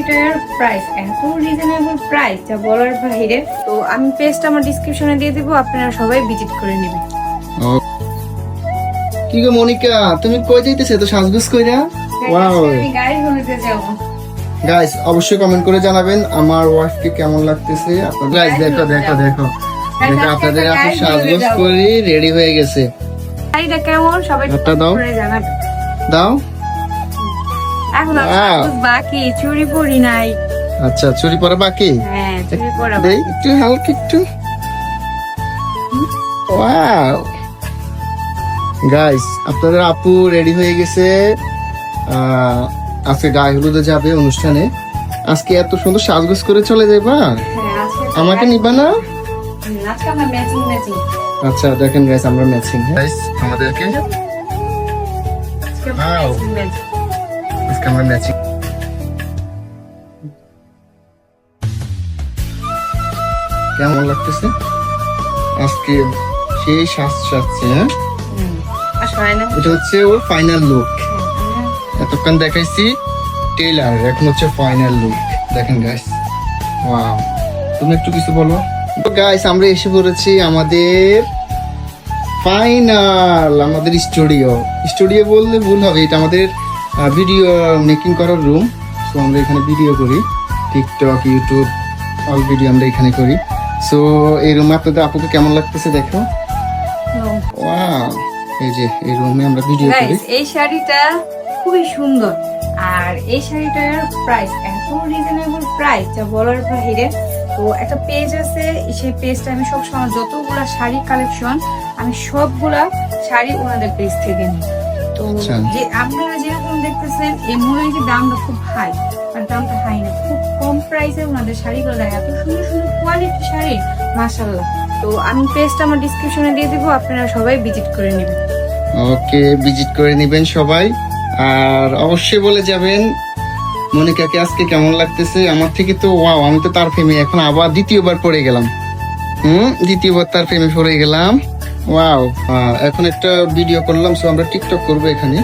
শাড়িটার প্রাইস এত reasonable price যা বলার বাইরে। তো আমি পেজটা আমার ডেসক্রিপশনে দিয়ে দিব, আপনারা সবাই ভিজিট করে নেবেন। কি গো মনিকা, তুমি কই যাইতেছো তো সাজগোজ কইরা? ওয়াও, আমি গাড়ি ধরতে যাব। গাইস অবশ্যই কমেন্ট করে জানাবেন আমার ওয়াইফকে কেমন লাগতেছে। আপনারা গাইস দেখো দেখো দেখো দেখো আপনাদের আপু সাজগোজ করে রেডি হয়ে গেছে। শাড়িটা কেমন সবাই হাতটা দাও। করে জানাবেন। দাও। এখন আর Wow. সাজগোজ বাকি, চুড়ি পরি নাই। আচ্ছা, চুরি পরা বাকি? হ্যাঁ, চুড়ি পরা দেই একটু হালকা একটু। ওয়াও গাইস, আপনাদের আপু রেডি হয়ে গেছে। আজকে গায়ে হলুদে যাবে অনুষ্ঠানে। আজকে এত সুন্দর সাজগোজ করে চলে যাবা? হ্যাঁ, আজকে আমাকে নিবা না? আজকে আমরা ম্যাচিং ম্যাচিং। আচ্ছা দেখেন গাইস, আমরা ম্যাচিং। গাইস আমাদেরকে আজকে Wow. Matching matching. আজকে আমরা ম্যাচিং। কেমন লাগতেছে আজকে? সেই সাজছে। হ্যাঁ, আসলে না। এটা হচ্ছে ওর ফাইনাল লুক। এতক্ষণ দেখাইছি টেইলার, এখন হচ্ছে ফাইনাল লুক। দেখেন গাইস, ওয়াও। তুমি একটু কিছু বলো। তো গাইস আমরা এসে পড়েছি আমাদের ফাইনাল, আমাদের স্টুডিও বললে ভুল হবে, এটা আমাদের ভিডিও মেকিং করার রুম। সো আমরা এখানে ভিডিও করি, টিকটক, ইউটিউব অল ভিডিও আমরা এখানে করি। সো এই রুমে আপনাদের আপুকে কেমন লাগতেছে দেখো। ওয়াও, এই যে এই রুমে আমরা ভিডিও করি। গাইস এই শাড়িটা খুবই সুন্দর, আর এই শাড়িটার প্রাইস এত রিজনেবল প্রাইস যা বলার বাইরে। তো একটা পেজ আছে, সেই পেজটা আমি সবসময় যতগুলা শাড়ি কালেকশন আমি সবগুলা শাড়ি ওনাদের পেজ থেকে নিই। তো আচ্ছা। যে আপনারা যেরকম দেখতেছেন এই মনে হয় যে দামটা খুব হাই, আর দামটা হাই না, খুব কম প্রাইসে ওনাদের শাড়িগুলো দেয়। এত সুন্দর সুন্দর কোয়ালিটি শাড়ি, মাশাআল্লাহ। তো আমি পেজটা আমার ডেসক্রিপশনে দিয়ে দিব, আপনারা সবাই ভিজিট করে নেবেন। ওকে, ভিজিট করে নেবেন সবাই। আর অবশ্যই বলে যাবেন মনিকাকে আজকে কেমন লাগতেছে। আমার থেকে তো ওয়াও, আমি তো তার প্রেমে এখন আবার দ্বিতীয়বার পড়ে গেলাম। দ্বিতীয়বার তার প্রেমে পড়ে গেলাম। ওয়াও, এখন একটা ভিডিও করলাম। সো আমরা টিকটক করবো এখানে।